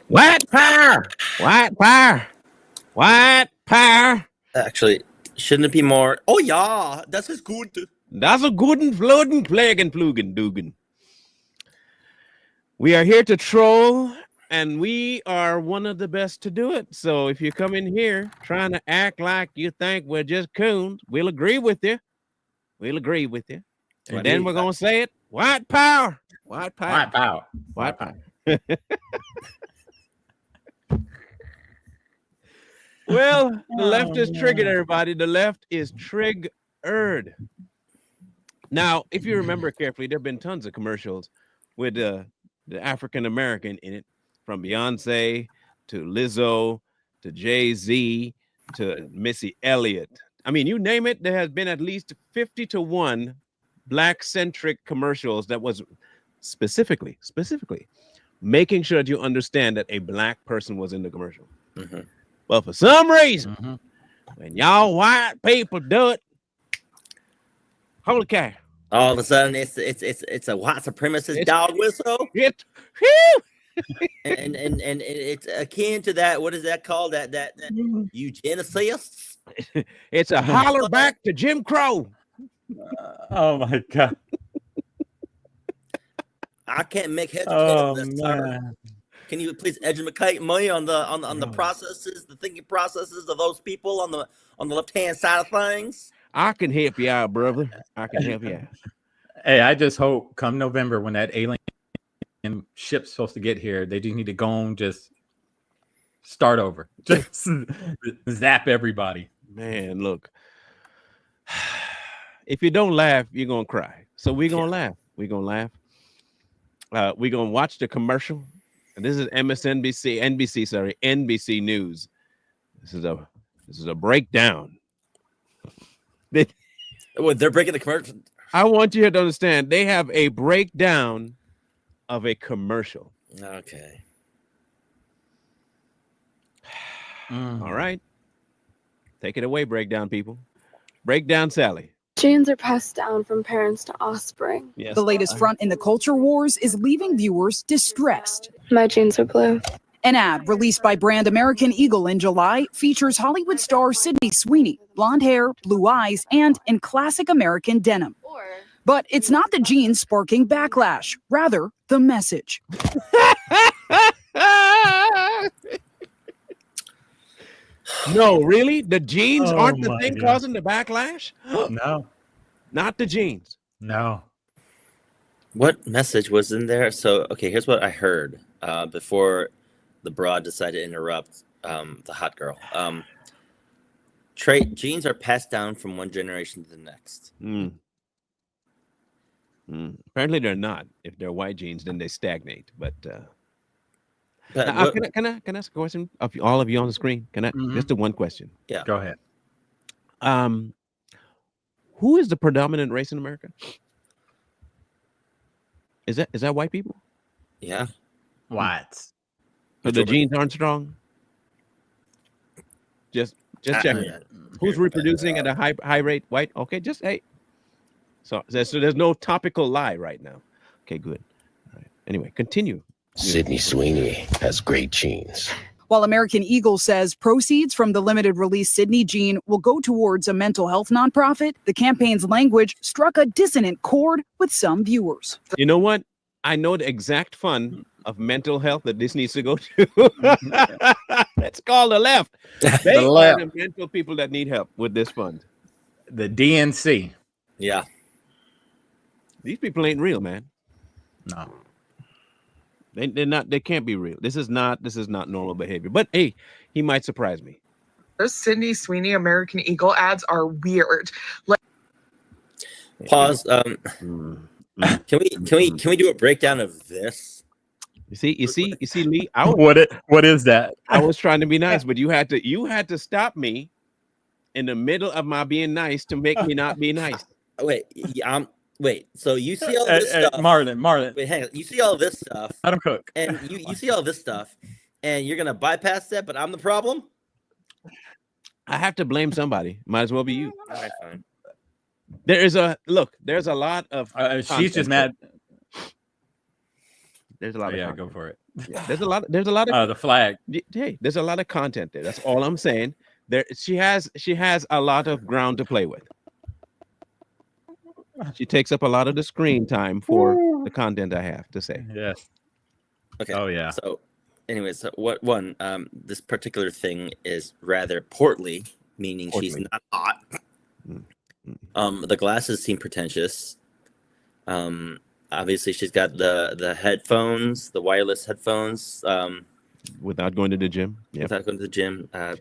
White power, white power, white power. Actually, shouldn't it be more? Oh yeah, das ist gut. Das a guten floating plagen plugen dugan. We are here to troll, and we are one of the best to do it. So if you come in here trying to act like you think we're just coons, we'll agree with you. We'll agree with you. And then we're gonna say it. White power. White power. White power. White power. Well, the left is triggered, everybody. The left is triggered. Now, if you remember carefully, there have been tons of commercials with the African American in it, from Beyonce to Lizzo to Jay-Z to Missy Elliott. I mean, you name it, there has been at least 50 to 1 Black-centric commercials that was specifically making sure that you understand that a Black person was in the commercial. Mm-hmm. But for some reason, when y'all white people do it, holy cow! All of a sudden, it's a white supremacist dog whistle. and it's akin to that. What is that called? That eugenicists. It's a holler back to Jim Crow. Oh my God! I can't make heads or tails of this term. Can you please educate me on the processes, the thinking processes of those people on the left hand side of things? I can help you out, brother. I can help you out. Hey, I just hope come November when that alien ship's supposed to get here, they do need to go and just start over, just zap everybody. Man, look, if you don't laugh, you're gonna cry. So we're gonna laugh. We're gonna laugh. We're gonna watch the commercial. And this is NBC News. This is a breakdown. They're breaking the commercial. I want you to understand they have a breakdown of a commercial. Okay. All right. Take it away, breakdown people. Breakdown Sally. Genes are passed down from parents to offspring. Yes. The latest front in the culture wars is leaving viewers distressed. My genes are blue. An ad released by brand American Eagle in July features Hollywood star Sydney Sweeney, blonde hair, blue eyes, and in classic American denim. But it's not the genes sparking backlash, rather the message. No, really? The genes aren't the thing causing the backlash? No. Not the genes. No. What message was in there? So, okay, here's what I heard before the broad decided to interrupt the hot girl. Genes are passed down from one generation to the next. Apparently they're not. If they're white genes, then they stagnate. But can I ask a question of all of you on the screen? Can I just the one question? Yeah, go ahead. Who is the predominant race in America? Is that white people? Yeah. Whites. So the genes aren't strong. Just checking. Who's reproducing at a high rate? White. Okay, just hey. So there's no topical lie right now. Okay, good. All right. Anyway, continue. Sydney Sweeney has great genes. While American Eagle says proceeds from the limited release Sydney gene will go towards a mental health nonprofit, the campaign's language struck a dissonant chord with some viewers. You know what? I know the exact fund of mental health that this needs to go to. Let's call the left. They are the mental people that need help with this fund. The DNC. Yeah. These people ain't real, man. No. They're not. They can't be real. This is not normal behavior. But hey, he might surprise me. Those Sydney Sweeney American Eagle ads are weird. Pause. Can we do a breakdown of this? You see, Lee. What is that? I was trying to be nice, but you had to stop me in the middle of my being nice to make me not be nice. Wait, so you see all this stuff, Marlon. Wait, hang on. You see all this stuff. I don't cook. And you see all this stuff, and you're gonna bypass that, but I'm the problem. I have to blame somebody. Might as well be you. All right, fine. There's a lot of. She's just mad. There's a lot of. Go for it. Yeah, there's a lot of The flag. hey, there's a lot of content there. That's all I'm saying. There, she has a lot of ground to play with. She takes up a lot of the screen time for the content I have to say. Yes. Okay. Oh yeah. So, anyways, so what one? This particular thing is rather portly, meaning she's Portly. not hot. The glasses seem pretentious. Obviously, she's got the headphones, the wireless headphones. Without going to the gym. Yeah. Without going to the gym. A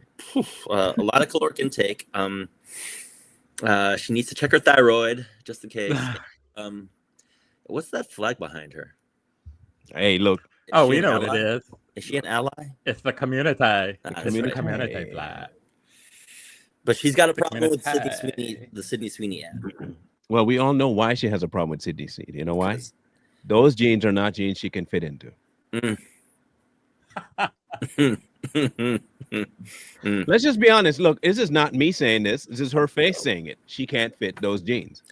lot of caloric intake. She needs to check her thyroid just in case. What's that flag behind her? Hey, look. Is Oh, she we an know what ally? it is. Is she an ally? It's the community. That's It's the right. community flag. But she's got a problem with Community. Sydney Sweeney, the Sydney Sweeney ad. Well, we all know why she has a problem with Sydney Sweeney. You know why? Because- Those jeans are not jeans she can fit into. Let's just be honest. Look, this is not me saying this. This is her face saying it. She can't fit those jeans.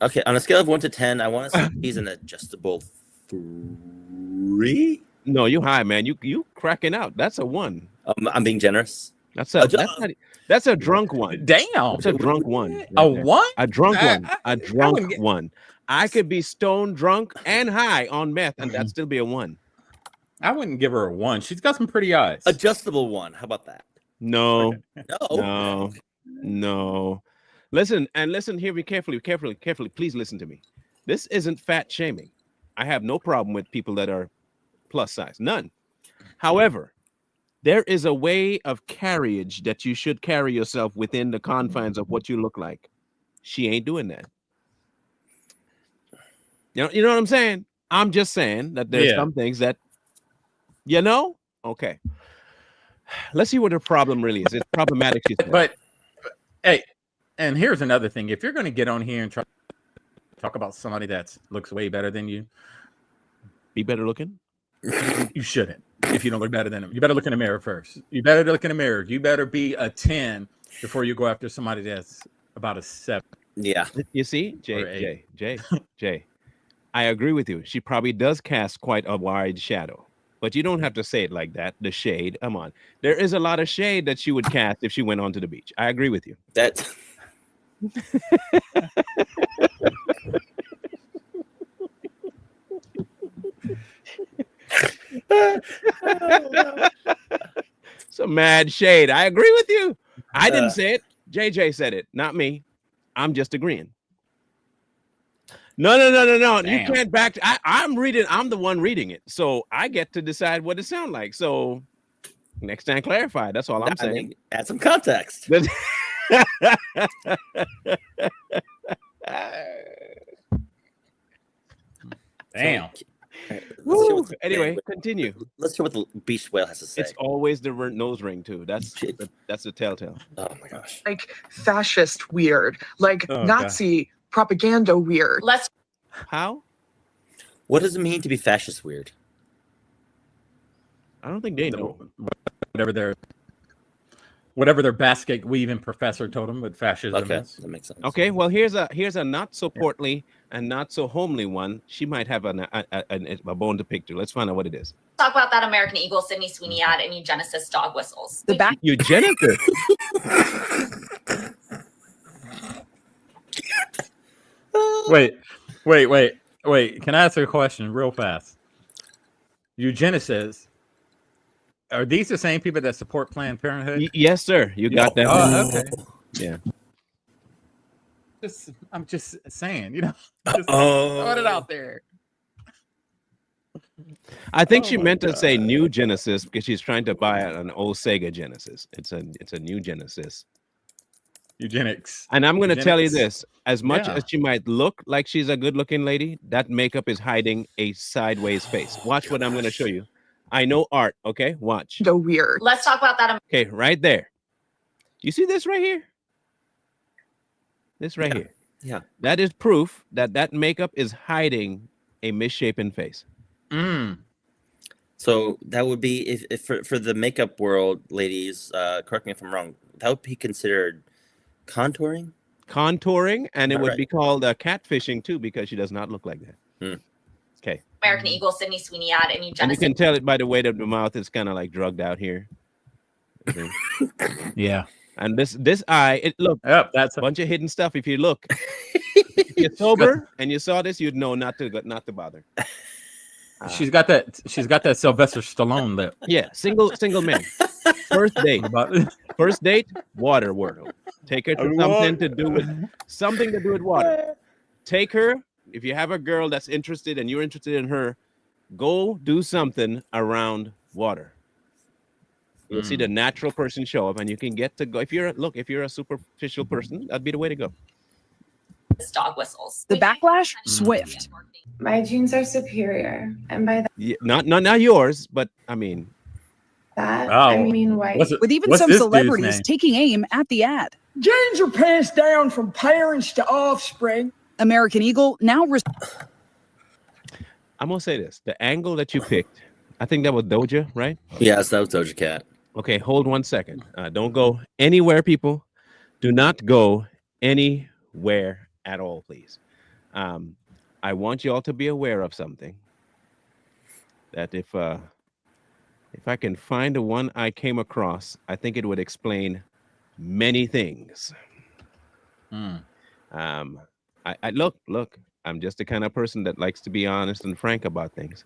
Okay, on a scale of 1 to 10, I want to say she's an adjustable 3. No, you high, man. You cracking out. That's a 1. I'm being generous. That's a drunk one. Damn. That's a drunk one. right A there. one? A drunk I- one. I- A I drunk wouldn't get- one. I could be stone drunk and high on meth, and that'd still be a 1. I wouldn't give her a 1. She's got some pretty eyes. Adjustable 1. How about that? No, No. no. Listen, hear me carefully. Please listen to me. This isn't fat shaming. I have no problem with people that are plus size. None. However, there is a way of carriage that you should carry yourself within the confines of what you look like. She ain't doing that. You know what I'm saying? I'm just saying that there's Yeah. some things that, okay. Let's see what her problem really is. It's problematic. She said. But hey, and here's another thing. If you're going to get on here and try to talk about somebody that looks way better than you, Be better looking. you shouldn't. If you don't look better than them, you better look in the mirror first. You better look in the mirror. You better be a 10 before you go after somebody that's about a 7. Yeah. You see, Or 8. Jay. I agree with you. She probably does cast quite a wide shadow, but you don't have to say it like that. The shade, come on. There is a lot of shade that she would cast if she went onto the beach. I agree with you. That. Some mad shade. I agree with you. I didn't say it. JJ said it, not me. I'm just agreeing. No. You Damn. can't back. I'm reading. I'm the one reading it, so I get to decide what it sounds like. So next time, clarify. That's all I'm I saying. mean, add some context. Damn. Woo. Anyway, continue. Let's hear what the beach whale has to say. It's always the nose ring too. That's the telltale. Oh my gosh. Like fascist weird, like Oh, God. Nazi propaganda weird. Let's How? What does it mean to be fascist weird? I don't think they know. Whatever their basket weaving professor told them what fascism Okay, is. that makes sense. Okay, well here's a not so portly and not so homely one. She might have a bone to pick to. Let's find out what it is. talk about that American Eagle Sydney Sweeney ad and eugenicist dog whistles. The back Eugenicist. Wait. Can I ask you a question real fast? Eugenicists, are these the same people that support Planned Parenthood? Yes, sir. You got that. Oh, okay. Yeah. I'm just saying, just Oh. throwing it out there. I think Oh she my meant to say God. new Genesis because she's trying to buy an old Sega Genesis. It's a new Genesis. Eugenics. And I'm going to tell you Eugenics. this: as much Yeah. as she might look like she's a good-looking lady, that makeup is hiding a sideways face. Watch what I'm going to show you. I know art. Okay, watch. The weird. Let's talk about that Okay, right there. You see this right here? This right here. Yeah. That is proof that makeup is hiding a misshapen face. Mm. So that would be if for the makeup world, ladies, correct me if I'm wrong, that would be considered contouring. Contouring, and it would Alright. be called catfishing too because she does not look like that. American American Eagle Sydney Sweeney ad and And you Genesis. can tell it by the way that the mouth is kind of like drugged out here. Okay. Yeah. And this eye, look, Yep. That's a bunch of hidden stuff. If you look, if you're sober and you saw this, you'd know not to bother. She's got that Sylvester Stallone lip. Yeah, single men. First date. First date, water world. Take her to something to do with water. Take her. If you have a girl that's interested and you're interested in her, go do something around water. You'll see the natural person show up, and you can get to go. If you're a superficial person, that'd be the way to go. Dog whistles. The backlash, swift. My genes are superior, and by Yeah, not yours, but I mean, that Oh. I mean white. With even what's some this dude's celebrities name? taking aim at the ad. Genes are passed down from parents to offspring. American Eagle now I'm gonna say this: the angle that you picked, I think that was Doja, right? Yes, that was Doja Cat. Okay, hold 1 second. Don't go anywhere, people. Do not go anywhere at all, please. I want you all to be aware of something. That if I can find the one I came across, I think it would explain many things. I look. I'm just the kind of person that likes to be honest and frank about things.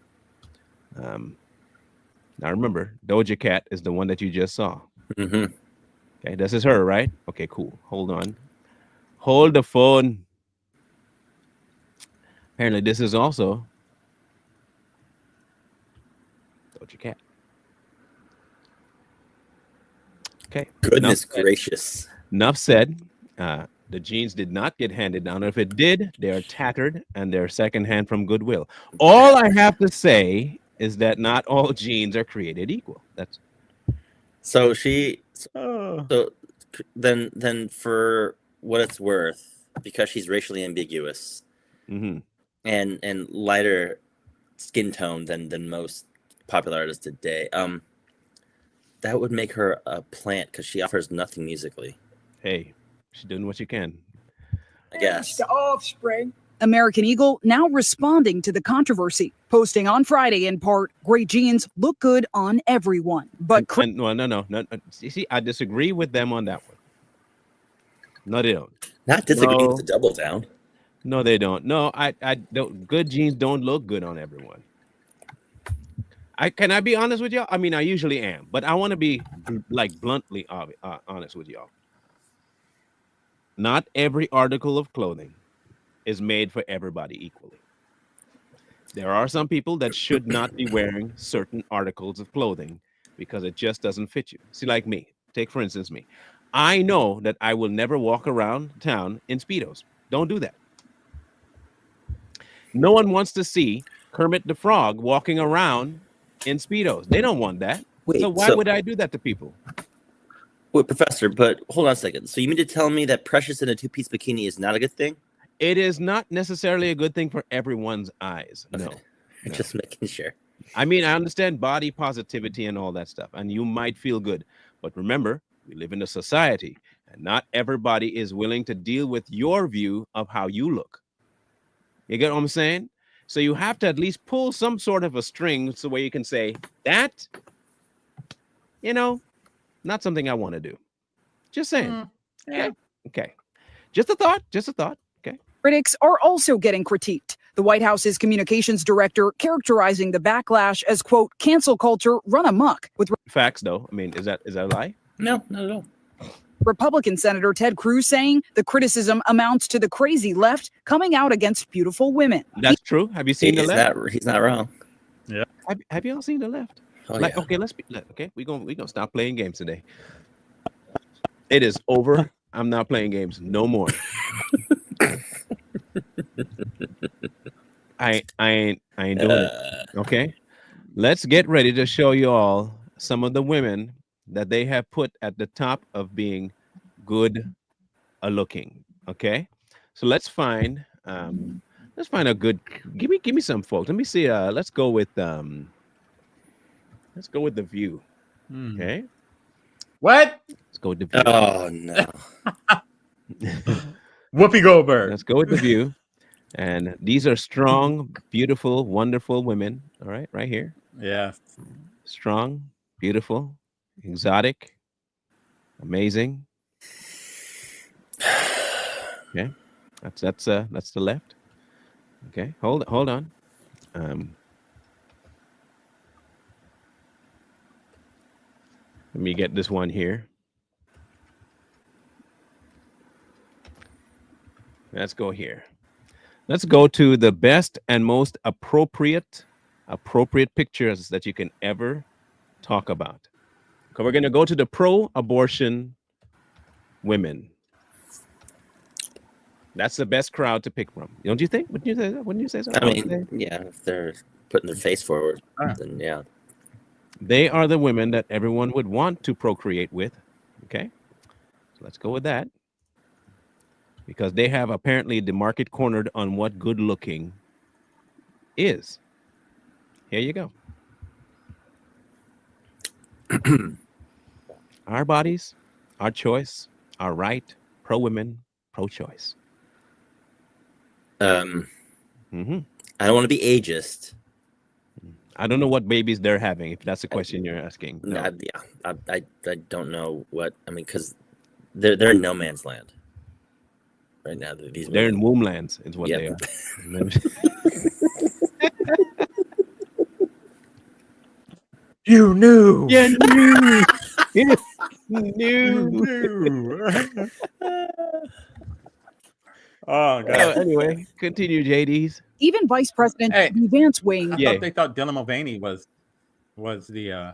Now remember, Doja Cat is the one that you just saw. Mm-hmm. Okay, this is her, right? Okay, cool. Hold on. Hold the phone. Apparently, this is also Doja Cat. Okay. Goodness gracious. Enough said. The jeans did not get handed down. If it did, they are tattered and they're secondhand from Goodwill. All I have to say is that not all jeans are created equal. That's So then for what it's worth, because she's racially ambiguous mm-hmm. and lighter skin tone than most popular artists today, that would make her a plant because she offers nothing musically. Hey, she's doing what she can. I guess. To offspring. American Eagle now responding to the controversy, posting on Friday in part, great jeans look good on everyone. But No. See, I disagree with them on that one. No, they don't. Not disagree No. with the double down. No, they don't. No, I don't. Good jeans don't look good on everyone. Can I be honest with y'all? I mean, I usually am, but I want to be like bluntly honest with y'all. Not every article of clothing is made for everybody equally. There are some people that should not be wearing certain articles of clothing because it just doesn't fit you. See, like me. Take, for instance, me. I know that I will never walk around town in Speedos. Don't do that. No one wants to see Kermit the Frog walking around in Speedos. They don't want that. Wait, So why would I do that to people? Wait, Professor, but hold on a second. So you mean to tell me that Precious in a two-piece bikini is not a good thing? It is not necessarily a good thing for everyone's eyes. Okay. No. Just making sure. I mean, I understand body positivity and all that stuff, and you might feel good. But remember, we live in a society, and not everybody is willing to deal with your view of how you look. You get what I'm saying? So you have to at least pull some sort of a string so where you can say, that, not something I want to do. Just saying. Yeah. Okay. Just a thought. Okay. critics are also getting critiqued. The White House's communications director characterizing the backlash as, quote, cancel culture run amok, with Facts, though. I mean, is that a lie? No, not at all. Republican Senator Ted Cruz saying the criticism amounts to the crazy left coming out against beautiful women. That's true. Have you seen the left? He's not wrong. Have you all seen the left? Oh, Like, yeah. okay, we're gonna stop playing games today. It is over. I'm not playing games no more. I ain't doing it. Okay, let's get ready to show you all some of the women that they have put at the top of being good looking. Okay, so let's find a good. Give me some folks. Let me see. Let's go with The View. Okay, What? let's go with The View. Oh no. Whoopi Goldberg. Let's go with The View. And these are strong, beautiful, wonderful women. All right here. Yeah. Strong, beautiful, exotic, amazing. Okay, that's the left. Okay, hold on. Let me get this one here. Let's go here. Let's go to the best and most appropriate pictures that you can ever talk about. Okay, we're going to go to the pro-abortion women. That's the best crowd to pick from. Don't you think? Wouldn't you say so? I mean, yeah, if they're putting their face forward, then yeah. They are the women that everyone would want to procreate with. Okay, so let's go with that. Because they have apparently the market cornered on what good looking is. Here you go. Our bodies, our choice, our right, pro women, pro choice. I don't want to be ageist. I don't know what babies they're having, if that's the question you're asking. No. I don't know what, I mean, because they're in no man's land right now. They're in womb lands, is what they are. You knew. You knew. You knew. Oh, God. Anyway, continue, JDs. Even Vice President Vance weighing. I thought they thought Dylan Mulvaney was the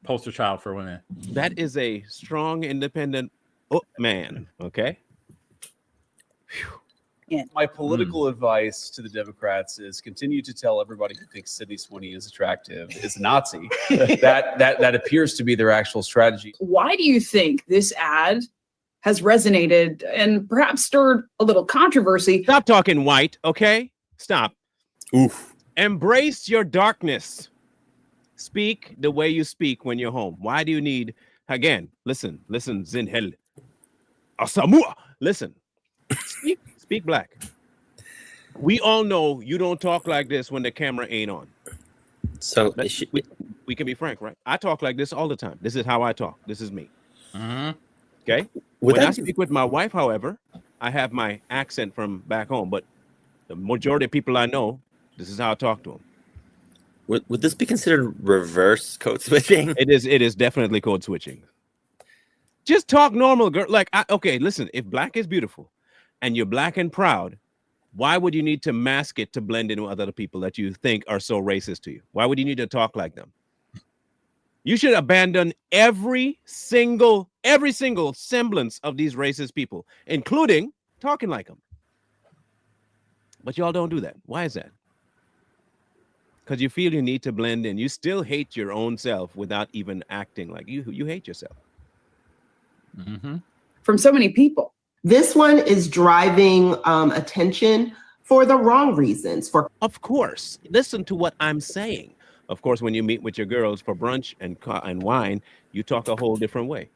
poster child for women. That is a strong, independent man. Okay. My political advice to the Democrats is continue to tell everybody who thinks Sydney Sweeney is attractive is a Nazi. that appears to be their actual strategy. Why do you think this ad has resonated and perhaps stirred a little controversy? Stop talking white, okay? Stop. Oof. Embrace your darkness. Speak the way you speak when you're home. Why do you need, again, listen, Zinhel. Asamua. Listen. Speak black. We all know you don't talk like this when the camera ain't on. So we can be frank, right? I talk like this all the time. This is how I talk. This is me. Mm-hmm. Okay. When I speak with my wife, however, I have my accent from back home, but the majority of people I know, this is how I talk to them. Would this be considered reverse code switching? It is definitely code switching. Just talk normal, girl. Like, okay, listen, if black is beautiful and you're black and proud, why would you need to mask it to blend in with other people that you think are so racist to you? Why would you need to talk like them? You should abandon every single semblance of these racist people, including talking like them. But y'all don't do that. Why is that? Because you feel you need to blend in. You still hate your own self without even acting like you hate yourself. Mm-hmm. From so many people. This one is driving attention for the wrong reasons. Of course, listen to what I'm saying. Of course, when you meet with your girls for brunch and wine, you talk a whole different way.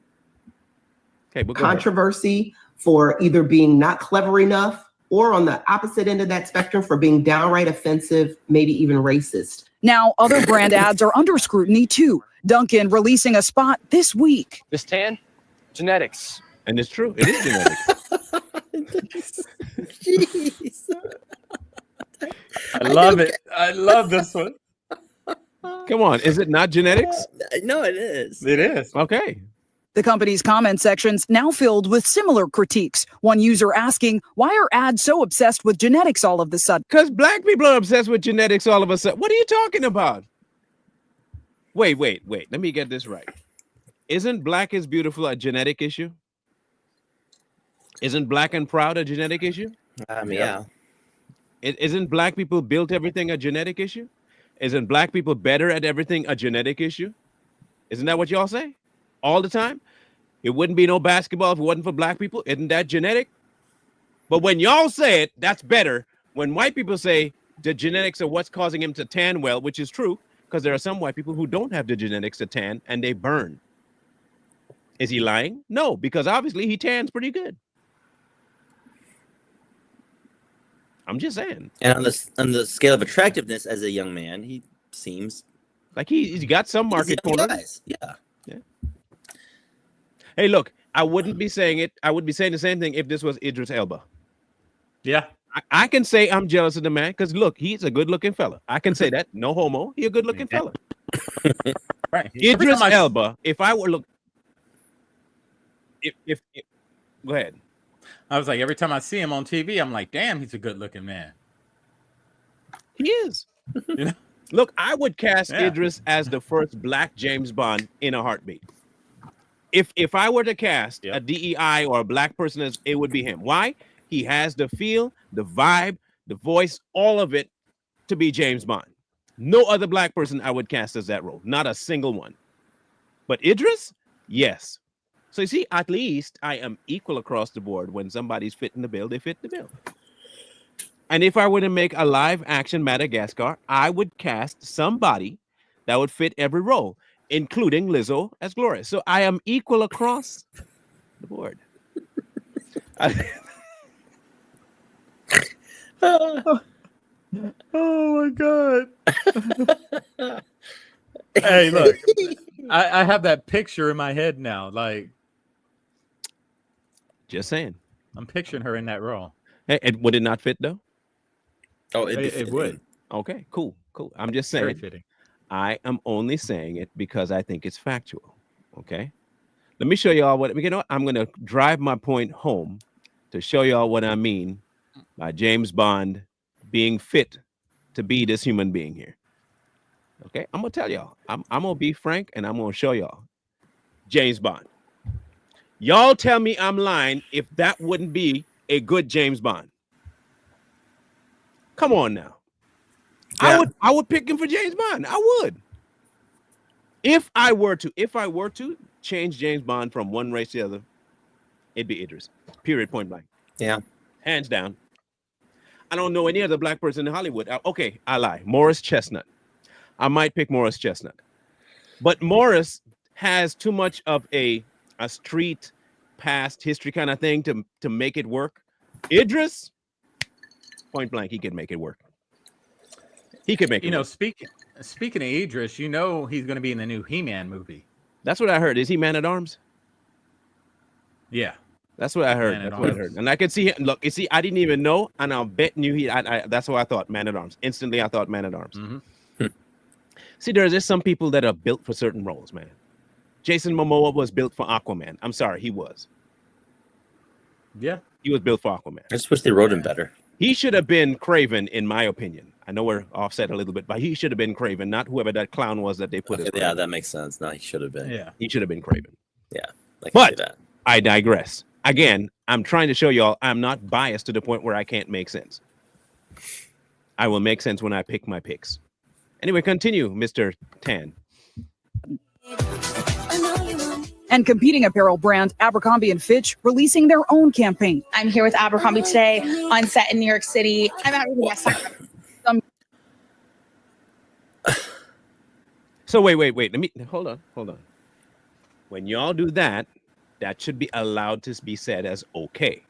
Okay, but controversy for either being not clever enough or on the opposite end of that spectrum for being downright offensive, maybe even racist. Now, other brand ads are under scrutiny too. Dunkin' releasing a spot this week. This tan, genetics. And it's true. It is genetics. Jeez. I love it. I love this one. Come on. Is it not genetics? No, it is. It is. Okay. The company's comment sections now filled with similar critiques. One user asking, why are ads so obsessed with genetics all of a sudden? Because black people are obsessed with genetics all of a sudden. What are you talking about? Wait. Let me get this right. Isn't black is beautiful a genetic issue? Isn't black and proud a genetic issue? Yeah. Isn't black people built everything a genetic issue? Isn't black people better at everything a genetic issue? Isn't that what y'all say all the time? It wouldn't be no basketball if it wasn't for black people. Isn't that genetic? But when y'all say it, that's better. When white people say the genetics are what's causing him to tan well, which is true, because there are some white people who don't have the genetics to tan and they burn. Is he lying? No, because obviously he tans pretty good. I'm just saying. And on the scale of attractiveness as a young man, he seems like he's got some market corner. Yeah. Hey, look, I wouldn't be saying it. I would be saying the same thing if this was Idris Elba. Yeah. I can say I'm jealous of the man because look, he's a good-looking fella. I can say that. No homo. He a good-looking fella. Right. Idris Elba. If I were look, if go ahead. I was like, every time I see him on TV, I'm like, damn, he's a good-looking man. He is. You know? Look, I would cast Idris as the first black James Bond in a heartbeat. If I were to cast a DEI or a black person, as it would be him. Why? He has the feel, the vibe, the voice, all of it to be James Bond. No other black person I would cast as that role. Not a single one. But Idris, yes. So you see, at least I am equal across the board. When somebody's fitting the bill, they fit the bill. And if I were to make a live action Madagascar, I would cast somebody that would fit every role, including Lizzo as Gloria. So I am equal across the board. Oh my God. Hey, look, I have that picture in my head now. Like, just saying. I'm picturing her in that role. Hey, would it not fit though? Oh, it would. Okay, cool. I'm just saying. Very fitting. I am only saying it because I think it's factual. Okay. Let me show y'all what, you know, I'm going to drive my point home to show y'all what I mean by James Bond being fit to be this human being here. Okay. I'm going to tell y'all, I'm going to be frank and I'm going to show y'all James Bond. Y'all tell me I'm lying if that wouldn't be a good James Bond. Come on now. Yeah. I would pick him for James Bond. I would. If I were to change James Bond from one race to the other, it'd be Idris. Period. Point blank. Yeah. Hands down. I don't know any other black person in Hollywood. Okay, I lie. Morris Chestnut. I might pick Morris Chestnut. But Morris has too much of a street past history kind of thing to make it work. Idris, point blank, he could make it work. He could make it. You know, work. speaking of Idris, you know he's going to be in the new He-Man movie. That's what I heard. Is he Man at Arms? Yeah, that's what I heard. That's what I heard. And I could see him. Look, you see, I didn't even know, and I'll bet you that's what I thought. Man at Arms. Instantly, I thought Man at Arms. Mm-hmm. See, there's just some people that are built for certain roles, man. Jason Momoa was built for Aquaman. I'm sorry, he was. Yeah, he was built for Aquaman. I just wish they wrote him better. He should have been Craven, in my opinion. I know we're offset a little bit, but he should have been Craven, not whoever that clown was that they put it. Yeah, that makes sense. No, he should have been. Yeah, he should have been Craven. Yeah, but I digress. Again, I'm trying to show y'all I'm not biased to the point where I can't make sense. I will make sense when I pick my picks. Anyway, continue, Mr. Tan. And competing apparel brand Abercrombie & Fitch releasing their own campaign. I'm here with Abercrombie today on set in New York City. I'm out with the West Side. So wait. Let me hold on. When y'all do that, that should be allowed to be said as okay.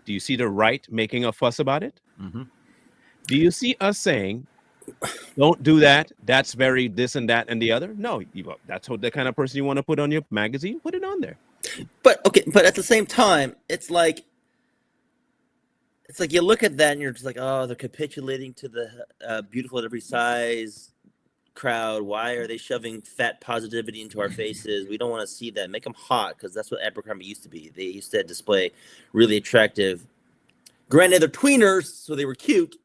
Do you see the right making a fuss about it? Mm-hmm. Do you see us saying, don't do that? That's very this and that and the other. No, that's the kind of person you want to put on your magazine. Put it on there. But at the same time, it's like you look at that and you're just like, oh, they're capitulating to the beautiful at every size crowd. Why are they shoving fat positivity into our faces? We don't want to see that. Make them hot, because that's what Abercrombie used to be. They used to display really attractive. Granted, they're tweeners, so they were cute,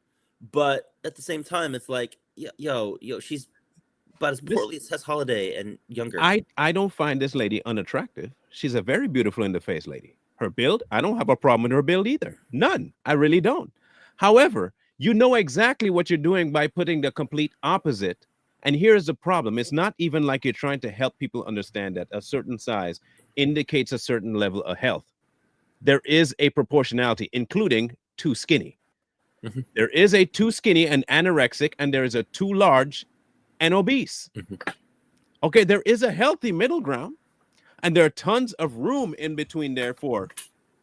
but at the same time, it's like, yo, she's about as portly as Tess Holiday and younger. I don't find this lady unattractive. She's a very beautiful in the face lady. Her build, I don't have a problem with her build either. None. I really don't. However, you know exactly what you're doing by putting the complete opposite. And here's the problem. It's not even like you're trying to help people understand that a certain size indicates a certain level of health. There is a proportionality, including too skinny. Mm-hmm. There is a too skinny and anorexic, and there is a too large and obese. Mm-hmm. Okay, there is a healthy middle ground, and there are tons of room in between there for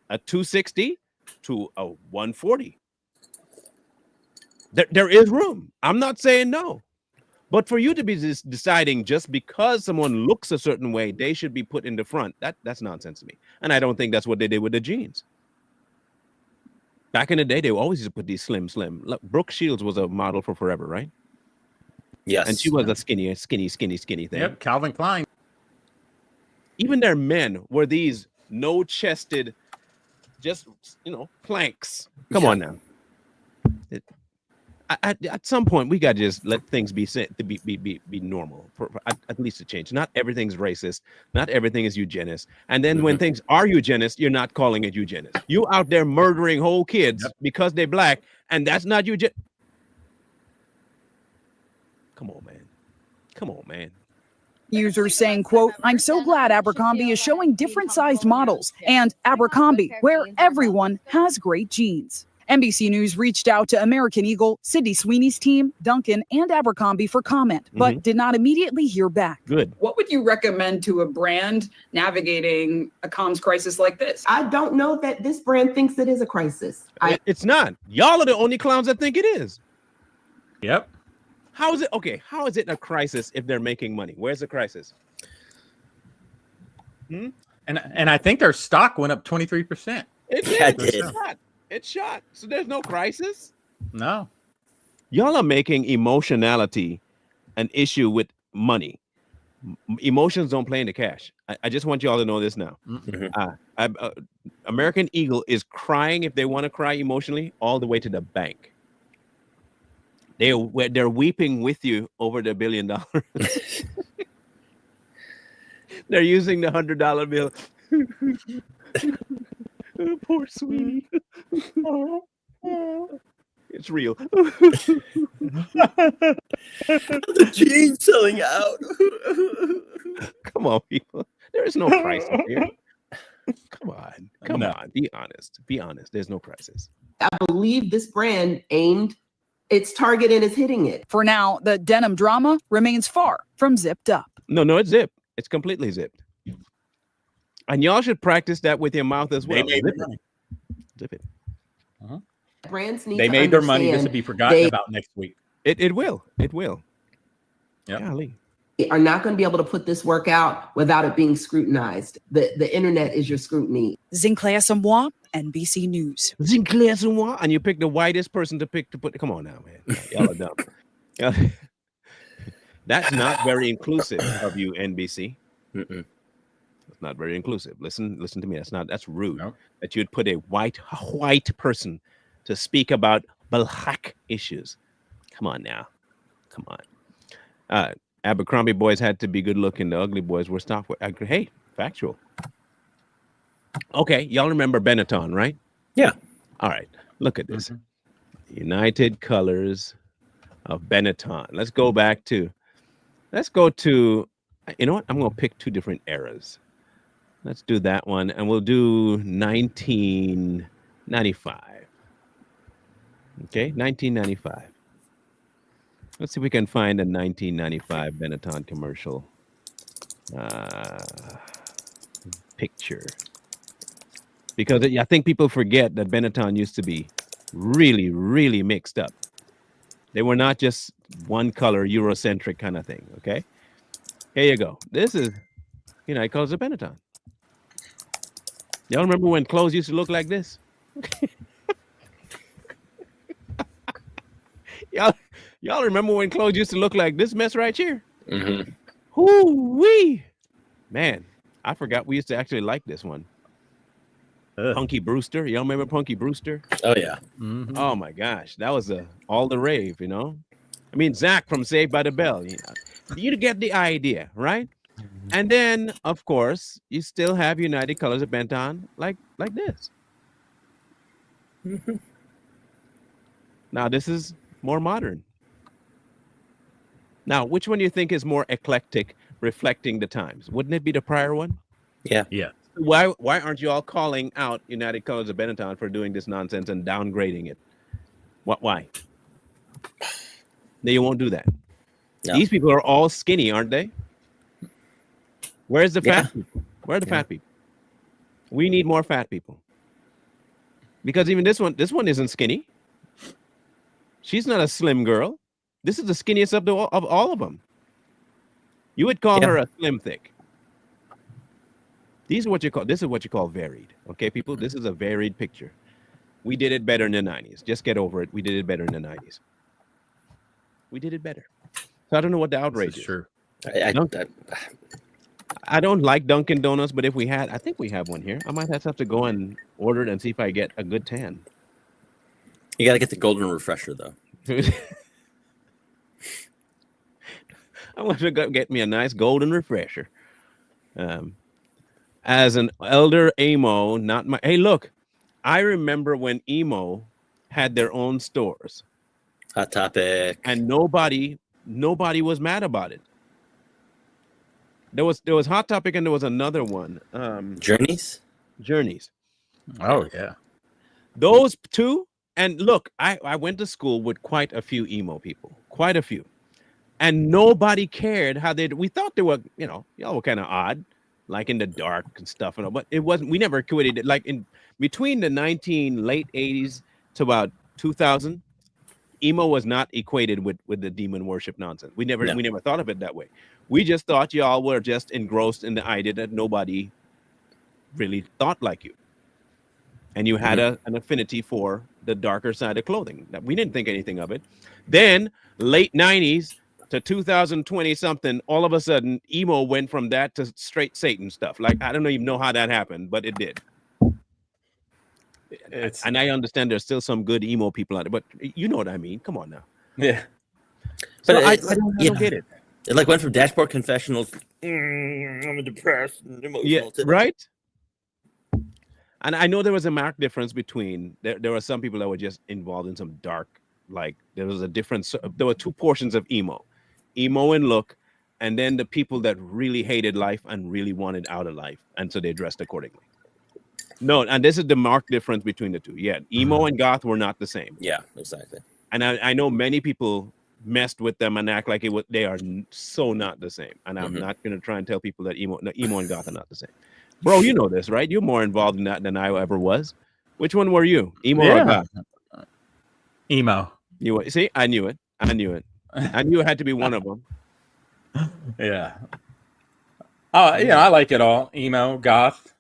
a 260 to a 140. There is room. I'm not saying no. But for you to be deciding just because someone looks a certain way, they should be put in the front, that's nonsense to me. And I don't think that's what they did with the jeans. Back in the day, they always used to put these slim. Look, Brooke Shields was a model for forever, right? Yes. And she was a skinny thing. Yep, Calvin Klein. Even their men were these no-chested, just, planks. Come on now. At some point, we got to just let things be normal for at least a change. Not everything's racist. Not everything is eugenist. And then when things are eugenist, you're not calling it eugenist. You out there murdering whole kids because they're black, and that's not eugenist. Come on, man. Users saying, quote, "I'm so glad Abercrombie is showing different sized models, and Abercrombie, where everyone has great jeans." NBC News reached out to American Eagle, Sydney Sweeney's team, Duncan, and Abercrombie for comment, but did not immediately hear back. Good. What would you recommend to a brand navigating a comms crisis like this? I don't know that this brand thinks it is a crisis. It's not. Y'all are the only clowns that think it is. Yep. How is it a crisis if they're making money? Where's the crisis? And I think their stock went up 23%. It's shot. So there's no crisis. No. Y'all are making emotionality an issue with money. Emotions don't play into cash. I just want y'all to know this now. American Eagle is crying if they want to cry emotionally all the way to the bank. They're weeping with you over the $1 billion. They're using the $100 bill. Oh, poor sweetie. It's real. The jeans selling out. Come on, people. There is no crisis here. Come on. Be honest. There's no crisis. I believe this brand aimed its target and is hitting it. For now, the denim drama remains far from zipped up. No, it's zipped. It's completely zipped. And y'all should practice that with your mouth as well. Zip it. Brands need they made their money. This will be forgotten about next week. It will. Yep. Golly. Are not going to be able to put this work out without it being scrutinized. The internet is your scrutiny. Zinclair Samoa, NBC News. Zinclair Samoa, and you pick the whitest person to put. Come on now, man. Y'all are dumb. That's not very inclusive of you, NBC. It's not very inclusive. Listen to me. That's rude. Nope. That you'd put a white person to speak about black issues. Come on now. Come on. Abercrombie boys had to be good looking. The ugly boys were stopped with. Hey, factual. Okay, y'all remember Benetton, right? Yeah. All right. Look at this. United Colors of Benetton. Let's go to, you know what? I'm going to pick two different eras. Let's do that one, and we'll do 1995. Okay, 1995. Let's see if we can find a 1995 Benetton commercial picture. Because I think people forget that Benetton used to be really, really mixed up. They were not just one color, Eurocentric kind of thing, okay? Here you go. This is United Colors of Benetton. Y'all remember when clothes used to look like this? Y'all remember when clothes used to look like this mess right here? Hoo-wee! Man, I forgot we used to actually like this one. Punky Brewster. Y'all remember Punky Brewster? Oh, yeah. Oh, my gosh. That was all the rave, you know? I mean, Zach from Saved by the Bell. You get the idea, right? And then, of course, you still have United Colors of Benetton like this. Now, this is more modern. Now, which one do you think is more eclectic, reflecting the times? Wouldn't it be the prior one? Yeah. Yeah. Why aren't you all calling out United Colors of Benetton for doing this nonsense and downgrading it? Why? No, you won't do that. No. These people are all skinny, aren't they? Where's the fat people? Where are the fat people? We need more fat people. Because even this one isn't skinny. She's not a slim girl. This is the skinniest of all of them. You would call her a slim thick. This is what you call varied. Okay, people, this is a varied picture. We did it better in the 90s. Just get over it. We did it better in the 90s. We did it better. So I don't know what the outrage is. True. I don't like Dunkin' Donuts, but if we had, I think we have one here. I might have to go and order it and see if I get a good tan. You got to get the golden refresher, though. I want to go get me a nice golden refresher. As an elder emo, not my. Hey, look, I remember when emo had their own stores. Hot Topic. And nobody was mad about it. There was Hot Topic and there was another one. Journeys. Oh yeah. Those two. And look, I went to school with quite a few emo people, quite a few. And nobody cared how we thought they were, y'all were kind of odd, like in the dark and stuff. But it wasn't, we never equated it. Like in between the late 80s to about 2000, emo was not equated with the demon worship nonsense. We never thought of it that way. We just thought y'all were just engrossed in the idea that nobody really thought like you. And you had an affinity for the darker side of clothing. We didn't think anything of it. Then late 90s to 2020 something, all of a sudden emo went from that to straight Satan stuff. Like, I don't even know how that happened, but it did. And I understand there's still some good emo people out there, but you know what I mean. Come on now. Yeah. But so I don't get it. It like went from Dashboard Confessionals. I'm depressed and emotional. Yeah, right. And I know there was a marked difference between there were some people that were just involved in some dark, like there was a difference. There were two portions of emo and look, and then the people that really hated life and really wanted out of life, and so they dressed accordingly. No, and this is the marked difference between the two. Yeah, emo and goth were not the same. Yeah, exactly. And I know many people messed with them and act like they are so not the same. And I'm not going to try and tell people that emo and goth are not the same. Bro, you know this, right? You're more involved in that than I ever was. Which one were you? Emo or goth? Emo. See, I knew it. I knew it had to be one of them. Yeah. I like it all. Emo, goth.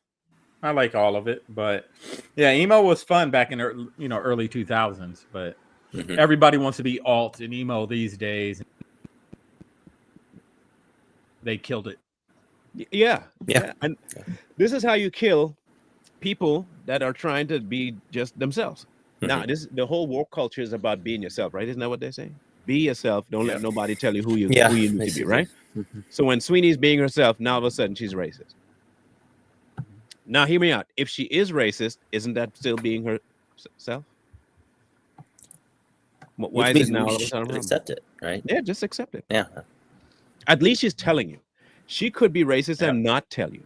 I like all of it, but yeah, emo was fun back in early 2000s, but everybody wants to be alt and emo these days. They killed it. Yeah. And this is how you kill people that are trying to be just themselves. Now, the whole woke culture is about being yourself, right? Isn't that what they say? Be yourself. Don't let nobody tell you who you need to be, right? So when Sweeney's being herself, now all of a sudden she's racist. Now, hear me out. If she is racist, isn't that still being herself? Why is it now all of a sudden wrong? Accept it, right? Yeah, just accept it. Yeah. At least she's telling you. She could be racist and not tell you.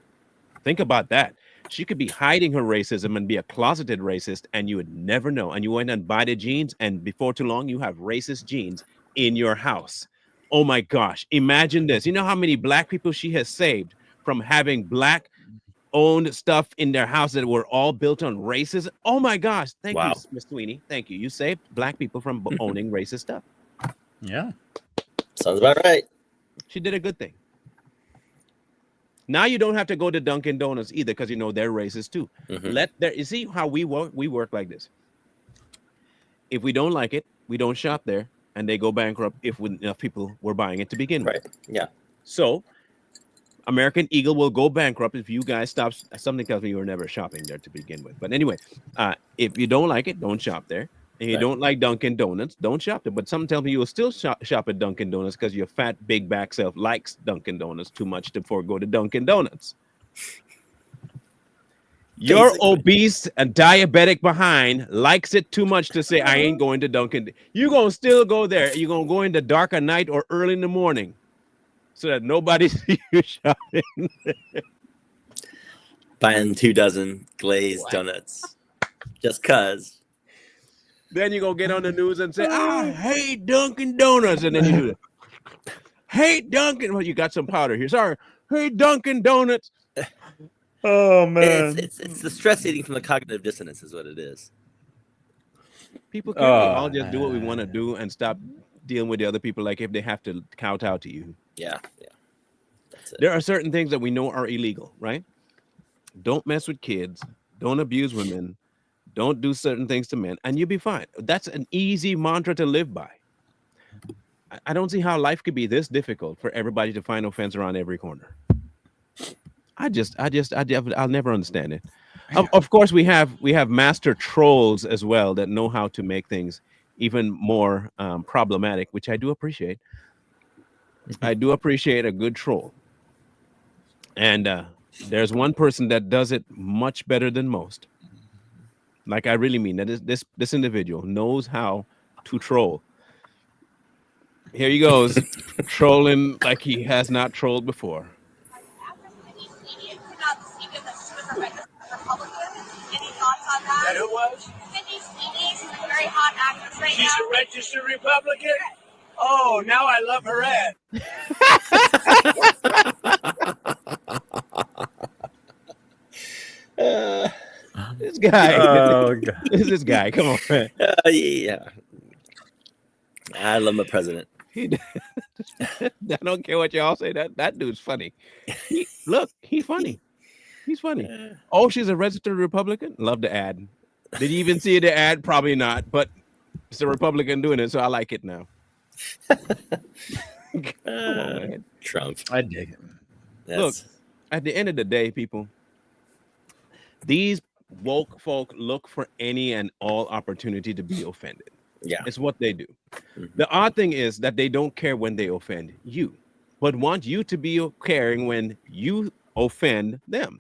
Think about that. She could be hiding her racism and be a closeted racist, and you would never know. And you went and buy the jeans, and before too long, you have racist jeans in your house. Oh my gosh. Imagine this. You know how many black people she has saved from having black owned stuff in their house that were all built on racism? Oh my gosh. Thank you, Miss Sweeney. Thank you. You saved black people from owning racist stuff. Yeah. Sounds about right. She did a good thing. Now you don't have to go to Dunkin' Donuts either, because they're racist too. You see how we work? We work like this. If we don't like it, we don't shop there, and they go bankrupt if enough people were buying it to begin with. Right. Yeah. So American Eagle will go bankrupt if you guys stop. Something tells me you were never shopping there to begin with. But anyway, if you don't like it, don't shop there. And you don't like Dunkin' Donuts, don't shop there. But something tells me you will still shop at Dunkin' Donuts because your fat, big back self likes Dunkin' Donuts too much to forego to Dunkin' Donuts. Your obese and diabetic behind likes it too much to say, I ain't going to Dunkin'. You're going to still go there. You're going to go in the dark at night or early in the morning so that nobody sees you shopping. Buying 24 glazed donuts just cuz. Then you're going to get on the news and say, I hate Dunkin' Donuts. And then you do that. Hate Dunkin'. Well, you got some powder here. Sorry. Hate Dunkin' Donuts. Oh, man. It's the stress eating from the cognitive dissonance is what it is. People can't we all Oh, just do what we want to do and stop dealing with the other people like if they have to kowtow to you? Yeah. That's it. There are certain things that we know are illegal, right? Don't mess with kids. Don't abuse women. Don't do certain things to men, and you'll be fine. That's an easy mantra to live by. I don't see how life could be this difficult for everybody to find offense around every corner. I'll never understand it. Of course, we have master trolls as well that know how to make things even more problematic, which I do appreciate. I do appreciate a good troll, and there's one person that does it much better than most. Like I really mean that this individual knows how to troll. Here he goes, trolling like he has not trolled before. That who was? Sydney Sweeney. She's a very hot actress right now. She's a registered Republican? Oh, now I love her ad. This guy. Oh, God. This guy. Come on, man. Yeah. I love my president. I don't care what y'all say. That dude's funny. Look, he's funny. He's funny. Oh, she's a registered Republican? Love the ad. Did you even see the ad? Probably not, but it's a Republican doing it, so I like it now. Come on, man. Trump. I dig it. Look, at the end of the day, people, these woke folk look for any and all opportunity to be offended. Yeah. It's what they do. The odd thing is that they don't care when they offend you, but want you to be caring when you offend them.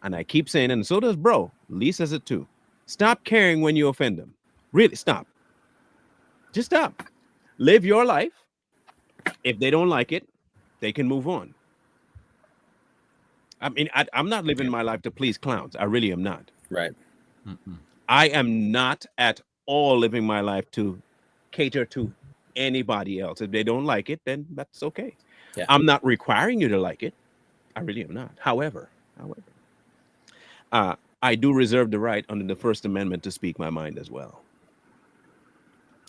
And I keep saying, and so does bro. Lee says it too. Stop caring when you offend them. Really, stop. Just stop. Live your life. If they don't like it, they can move on. I mean, I'm not living my life to please clowns. I really am not. Right. I am not at all living my life to cater to anybody else. If they don't like it, then that's okay. Yeah. I'm not requiring you to like it. I really am not. However, I do reserve the right under the First Amendment to speak my mind as well.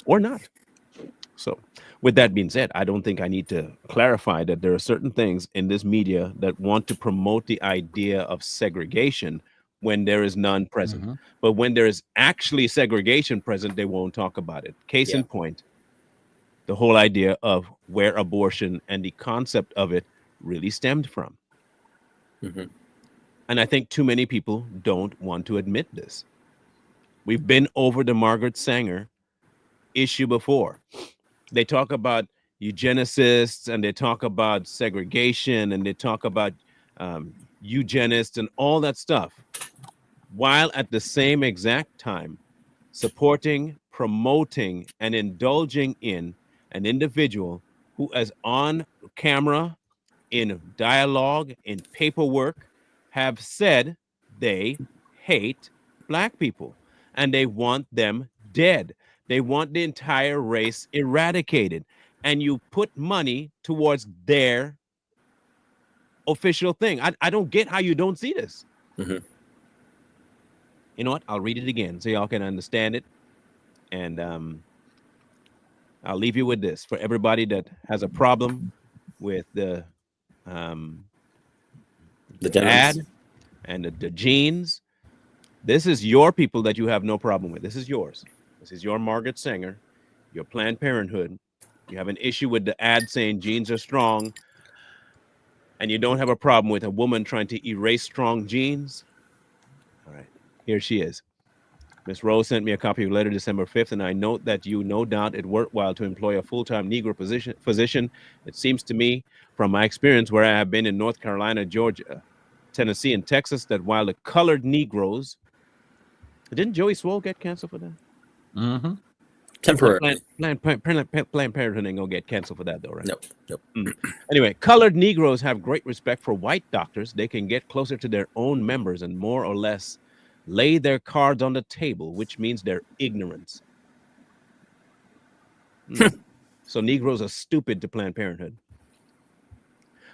Or not. So, with that being said, I don't think I need to clarify that there are certain things in this media that want to promote the idea of segregation when there is none present. But when there is actually segregation present, they won't talk about it. Case in point, the whole idea of where abortion and the concept of it really stemmed from. And I think too many people don't want to admit this. We've been over the Margaret Sanger issue before. They talk about eugenicists and they talk about segregation and they talk about eugenists and all that stuff, while at the same exact time supporting, promoting, and indulging in an individual who is on camera, in dialogue, in paperwork, have said they hate Black people and they want them dead. They want the entire race eradicated. And you put money towards their official thing. I don't get how you don't see this. You know what? I'll read it again so y'all can understand it. And I'll leave you with this. For everybody that has a problem with the ad and the genes, this is your people that you have no problem with. This is yours. This is your Margaret Sanger, your Planned Parenthood. You have an issue with the ad saying genes are strong, and you don't have a problem with a woman trying to erase strong genes. All right, here she is. Miss Rose sent me a copy of letter December 5th, and I note that you no doubt it worthwhile to employ a full-time Negro physician. It seems to me, from my experience where I have been in North Carolina, Georgia, Tennessee, and Texas, that while the colored Negroes, didn't Joey Swoll get canceled for that? Temporary. Planned Parenthood ain't gonna get canceled for that though, right? Nope. Anyway, colored Negroes have great respect for white doctors. They can get closer to their own members and more or less lay their cards on the table, which means their ignorance. So Negroes are stupid to Planned Parenthood.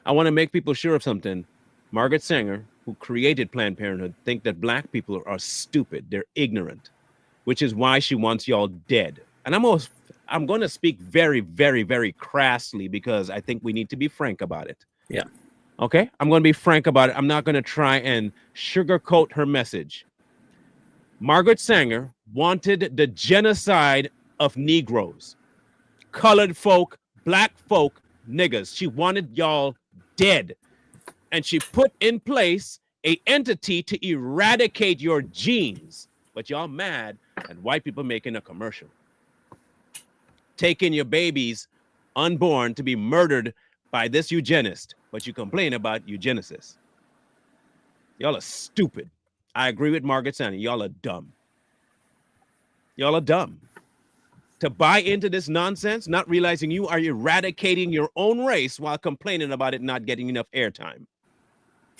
I want to make people sure of something. Margaret Sanger, who created Planned Parenthood, think that Black people are stupid. They're ignorant. which is why she wants y'all dead. And I'm going to speak very, very, very crassly because I think we need to be frank about it. Yeah. Okay? I'm going to be frank about it. I'm not going to try and sugarcoat her message. Margaret Sanger wanted the genocide of Negroes, colored folk, black folk, niggas. She wanted y'all dead. And she put in place an entity to eradicate your genes. But y'all mad at white people making a commercial, taking your babies unborn to be murdered by this eugenist, but you complain about eugenicists. Y'all are stupid. I agree with Margaret Sanger. Y'all are dumb. Y'all are dumb. To buy into this nonsense, not realizing you are eradicating your own race while complaining about it not getting enough airtime.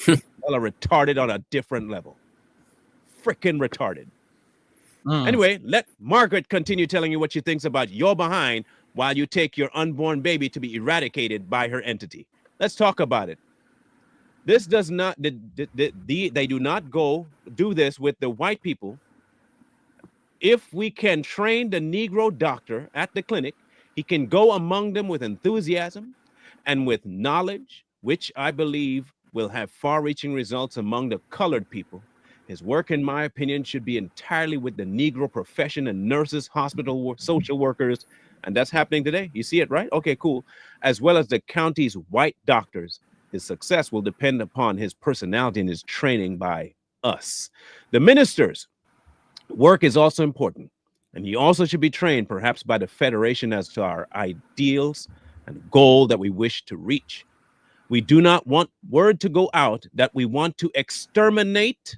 Y'all are retarded on a different level. Freaking retarded. Anyway, let Margaret continue telling you what she thinks about your behind while you take your unborn baby to be eradicated by her entity. Let's talk about it. This does not, they do not do this with the white people. If we can train the Negro doctor at the clinic, he can go among them with enthusiasm and with knowledge, which I believe will have far-reaching results among the colored people. His work, in my opinion, should be entirely with the Negro profession and nurses, hospital social workers, and that's happening today. You see it, right? Okay, cool. As well as the county's white doctors. His success will depend upon his personality and his training by us. The ministers' work is also important, and he also should be trained perhaps by the Federation as to our ideals and goal that we wish to reach. We do not want word to go out that we want to exterminate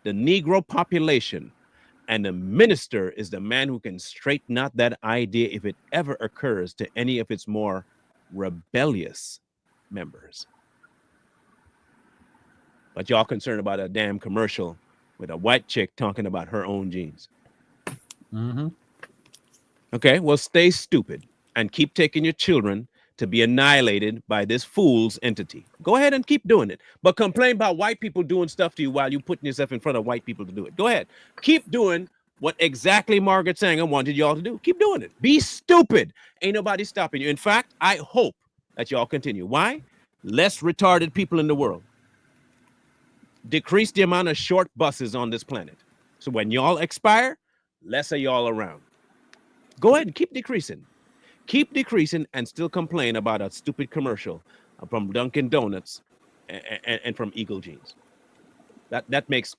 the Negro population, and the minister is the man who can straighten out that idea if it ever occurs to any of its more rebellious members. But y'all concerned about a damn commercial with a white chick talking about her own genes. Okay, well, stay stupid and keep taking your children to be annihilated by this fool's entity. Go ahead and keep doing it, but complain about white people doing stuff to you while you putting yourself in front of white people to do it. Go ahead, keep doing what exactly Margaret Sanger wanted y'all to do. Keep doing it. Be stupid. Ain't nobody stopping you. In fact, I hope that y'all continue. Why? Less retarded people in the world. Decrease the amount of short buses on this planet. So when y'all expire, less of y'all around. Go ahead and keep decreasing. Keep decreasing and still complain about a stupid commercial from Dunkin' Donuts and from Eagle Jeans. That makes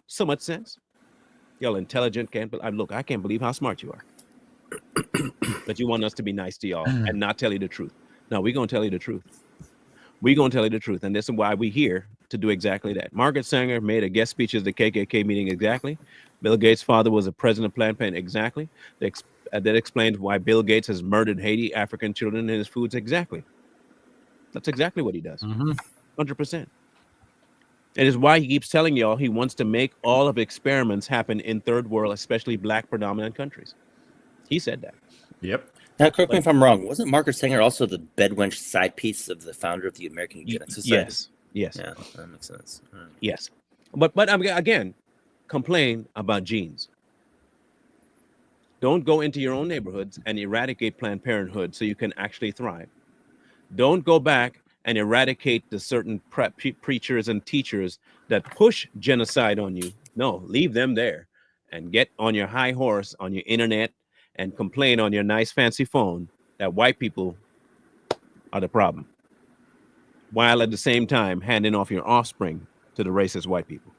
so much sense. Y'all intelligent. Look, I can't believe how smart you are. But you want us to be nice to y'all and not tell you the truth. No, we're going to tell you the truth. We're going to tell you the truth. And this is why we're here to do exactly that. Margaret Sanger made a guest speech at the KKK meeting. Exactly. Bill Gates' father was a president of Planned Parenthood. Exactly. That explains why Bill Gates has murdered Haiti African children in his foods. Exactly. That's exactly what he does. 100%. It is why he keeps telling y'all he wants to make all of experiments happen in third world, especially black predominant countries. He said that. Yep. Now, correct me if I'm wrong. Wasn't Margaret Sanger also the bedwench side piece of the founder of the American Eugenics Society? Yes. Yeah, that makes sense. Right. Yes. But again, complain about genes. Don't go into your own neighborhoods and eradicate Planned Parenthood so you can actually thrive. Don't go back and eradicate the certain preachers and teachers that push genocide on you. No, leave them there and get on your high horse on your internet and complain on your nice fancy phone that white people are the problem, while at the same time handing off your offspring to the racist white people.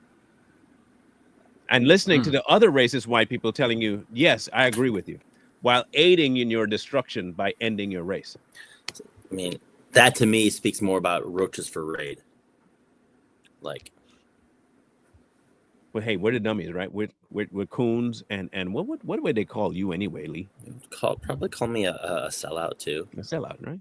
And listening to the other racist white people telling you, yes, I agree with you, while aiding in your destruction by ending your race. I mean, that to me speaks more about roaches for raid. Like, well, hey, we're the dummies, right? We're coons, and what would they call you anyway, Lee? Probably call me a sellout too. A sellout, right?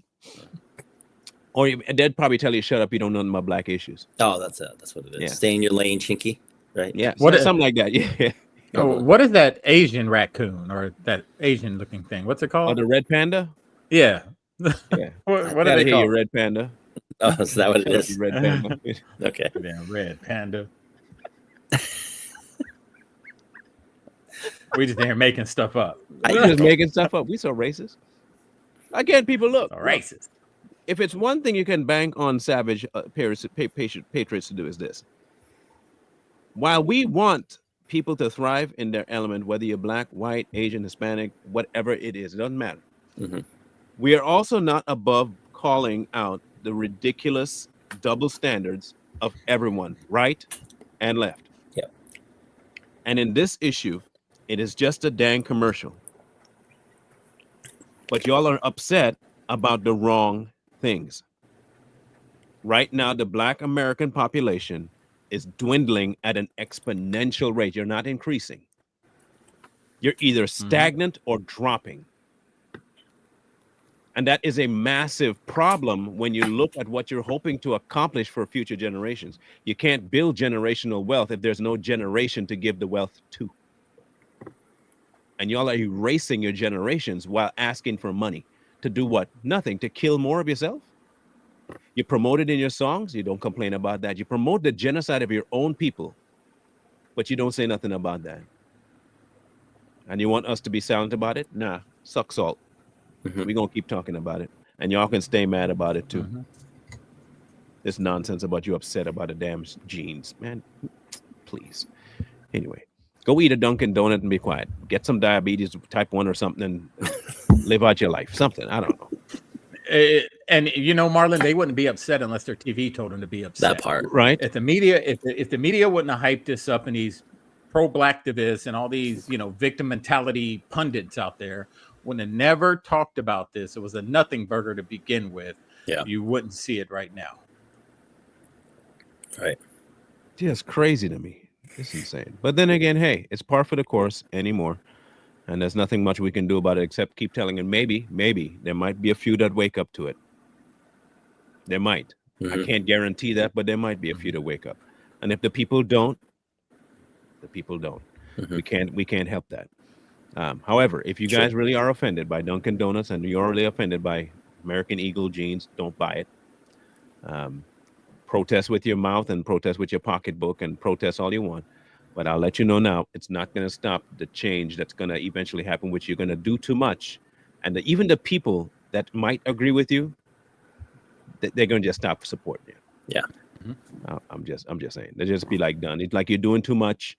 Or they'd probably tell you, "Shut up, you don't know nothing about black issues." Oh, that's what it is. Yeah. Stay in your lane, chinky. Right? Yeah, What something like that. Yeah. Oh, what is that Asian raccoon or that Asian looking thing? What's it called? Oh, the red panda? Yeah. Yeah. What are they called? Red panda. Oh, is that what it is? Red panda. Okay. Yeah, red panda. We just here making stuff up. I just making stuff up. We so racist. Again, people, look. Racist. If it's one thing you can bank on savage patriots to do is this. While we want people to thrive in their element, whether you're black, white, Asian, Hispanic, whatever it is, it doesn't matter. We are also not above calling out the ridiculous double standards of everyone, right and left. Yeah. And in this issue, it is just a dang commercial. But y'all are upset about the wrong things. Right now, the Black American population is dwindling at an exponential rate. You're not increasing. You're either stagnant or dropping. And that is a massive problem when you look at what you're hoping to accomplish for future generations. You can't build generational wealth if there's no generation to give the wealth to. And y'all are erasing your generations while asking for money to do what? Nothing. To kill more of yourself? You promote it in your songs. You don't complain about that. You promote the genocide of your own people, but you don't say nothing about that. And you want us to be silent about it? Nah, suck salt. We're going to keep talking about it. And y'all can stay mad about it too. This nonsense about you upset about the damn jeans. Man, please. Anyway, go eat a Dunkin' Donut and be quiet. Get some diabetes type 1 or something and live out your life. Something. I don't know. And you know, Marlon, they wouldn't be upset unless their TV told them to be upset. That part. Right. If the media, if the media wouldn't have hyped this up and these pro-black activists and all these, you know, victim mentality pundits out there, when they never talked about this, it was a nothing burger to begin with. Yeah. You wouldn't see it right now. Right. Just crazy to me. It's insane. But then again, hey, it's par for the course anymore. And there's nothing much we can do about it except keep telling it. Maybe there might be a few that wake up to it. There might. I can't guarantee that, but there might be a few that wake up. And if the people don't, the people don't. We can't help that. However, if you guys really are offended by Dunkin' Donuts and you're really offended by American Eagle jeans, don't buy it. Protest with your mouth and protest with your pocketbook and protest all you want. But I'll let you know now, it's not going to stop the change that's going to eventually happen, which you're going to do too much. And even the people that might agree with you, they're going to just stop supporting you. Yeah. I'm just saying. They'll just be like done. It's like you're doing too much.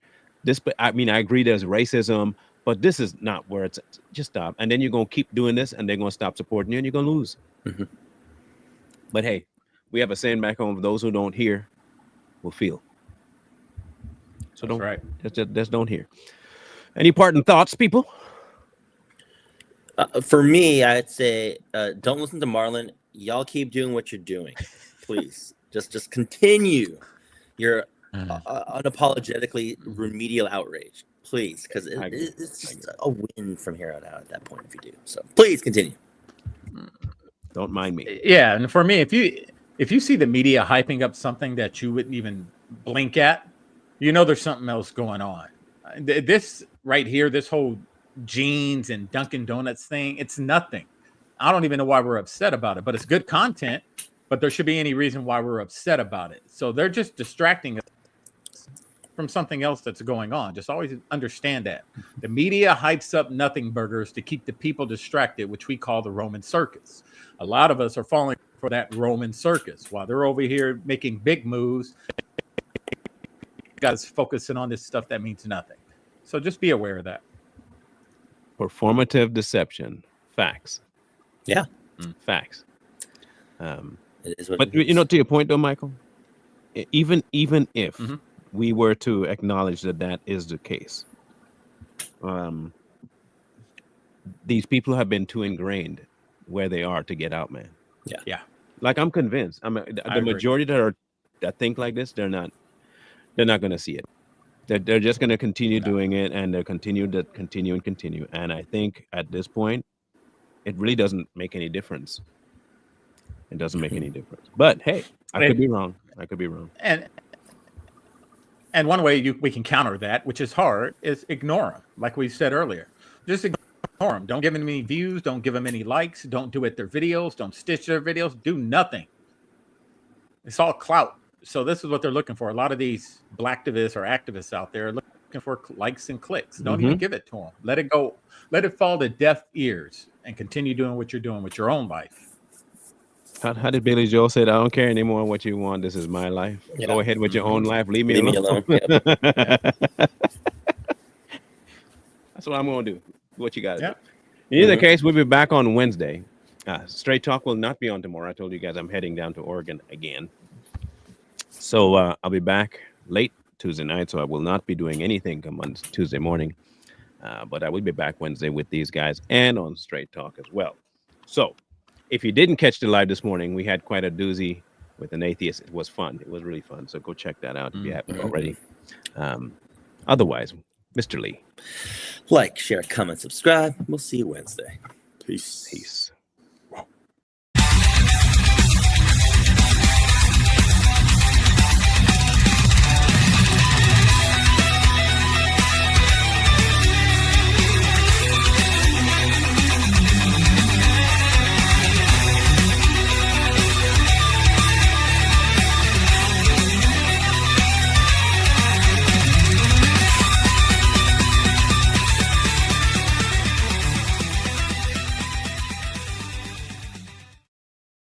I agree there's racism, but this is not where it's at. Just stop. And then you're going to keep doing this and they're going to stop supporting you and you're going to lose. But hey, we have a saying back home, those who don't hear will feel. So don't, right. Just don't hear. Any parting thoughts, people? For me, I'd say don't listen to Marlon. Y'all keep doing what you're doing, please. just continue your unapologetically remedial outrage, please, because it's just a win from here on out at that point if you do. So please continue. Don't mind me. Yeah, and for me, if you see the media hyping up something that you wouldn't even blink at, you know there's something else going on. This right here, this whole jeans and Dunkin' Donuts thing, it's nothing. I don't even know why we're upset about it, but it's good content, but there should be any reason why we're upset about it. So they're just distracting us from something else that's going on. Just always understand that. The media hypes up nothing burgers to keep the people distracted, which we call the Roman circus. A lot of us are falling for that Roman circus while they're over here making big moves. Guys focusing on this stuff that means nothing. So just be aware of that. Performative deception. Facts. Yeah. Facts. It is what but you know, to your point though, Michael, even if we were to acknowledge that is the case, these people have been too ingrained where they are to get out, man. Yeah. Like I'm convinced. The majority that think like this, they're not going to see it. They're just going to continue doing it, and they'll continue. And I think at this point, it really doesn't make any difference. It doesn't make any difference. But hey, I could be wrong. And one way we can counter that, which is hard, is ignore them. Like we said earlier, just ignore them. Don't give them any views. Don't give them any likes. Don't do it their videos. Don't stitch their videos. Do nothing. It's all clout. So this is what they're looking for. A lot of these black activists or activists out there are looking looking for likes and clicks. Don't even give it to them. Let it go. Let it fall to deaf ears and continue doing what you're doing with your own life. How did Billy Joel say? I don't care anymore what you want. This is my life. Yeah. Go ahead with your own life. Leave me alone. Yep. That's what I'm going to do. What you got to Yep. do. In either case, we'll be back on Wednesday. Straight Talk will not be on tomorrow. I told you guys I'm heading down to Oregon again. So I'll be back late Tuesday night, so I will not be doing anything come on Tuesday morning. But I will be back Wednesday with these guys and on Straight Talk as well. So if you didn't catch the live this morning, we had quite a doozy with an atheist. It was fun. It was really fun. So go check that out if you haven't already. Otherwise, Mr. Lee. Like, share, comment, subscribe. We'll see you Wednesday. Peace. Peace.